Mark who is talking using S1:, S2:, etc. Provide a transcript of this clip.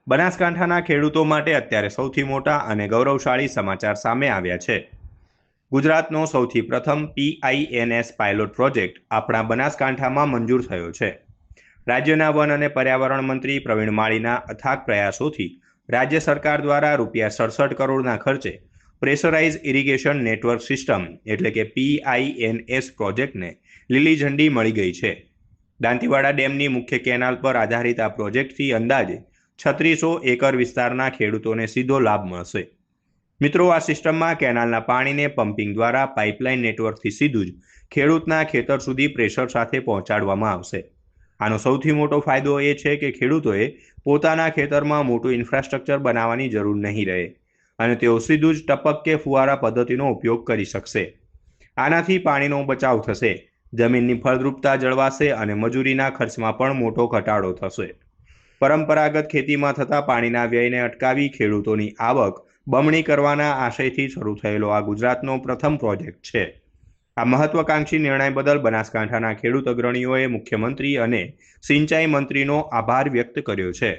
S1: બનાસકાંઠાના ખેડૂતો માટે અત્યારે સૌથી મોટા અને ગૌરવશાળી સમાચાર સામે આવ્યા છે. ગુજરાતનો સૌથી પ્રથમ PINS પાયલોટ પ્રોજેક્ટ આપણા બનાસકાંઠામાં મંજૂર થયો છે. રાજ્યના વન અને પર્યાવરણ મંત્રી પ્રવીણ માળીના અથાગ પ્રયાસોથી રાજ્ય સરકાર દ્વારા ₹67 કરોડના ખર્ચે પ્રેશરાઇઝ ઇરિગેશન નેટવર્ક સિસ્ટમ એટલે કે PINS પ્રોજેક્ટને લીલી ઝંડી મળી ગઈ છે. દાંતીવાડા ડેમની મુખ્ય કેનાલ પર આધારિત આ પ્રોજેક્ટથી અંદાજે 3600 એકર વિસ્તારના ખેડૂતોને સીધો લાભ મળશે. મિત્રો, આ સિસ્ટમમાં કેનાલના પાણીને પમ્પિંગ દ્વારા પાઇપલાઇન નેટવર્કથી સીધું જ ખેડૂતના ખેતર સુધી પ્રેશર સાથે પહોંચાડવામાં આવશે. આનો સૌથી મોટો ફાયદો એ છે કે ખેડૂતોએ પોતાના ખેતરમાં મોટું ઇન્ફ્રાસ્ટ્રક્ચર બનાવવાની જરૂર નહીં રહે અને તેઓ સીધું જ ટપક કે ફુવારા પદ્ધતિનો ઉપયોગ કરી શકશે. આનાથી પાણીનો બચાવ થશે, જમીનની ફળદ્રુપતા જળવાશે અને મજૂરીના ખર્ચમાં પણ મોટો ઘટાડો થશે. પરંપરાગત ખેતીમાં થતા પાણીના વ્યયને અટકાવી ખેડૂતોની આવક બમણી કરવાના આશયથી શરૂ થયેલો આ ગુજરાતનો પ્રથમ પ્રોજેક્ટ છે. આ મહત્વાકાંક્ષી નિર્ણય બદલ બનાસકાંઠાના ખેડૂત અગ્રણીઓએ મુખ્યમંત્રી અને સિંચાઈ મંત્રીનો આભાર વ્યક્ત કર્યો છે.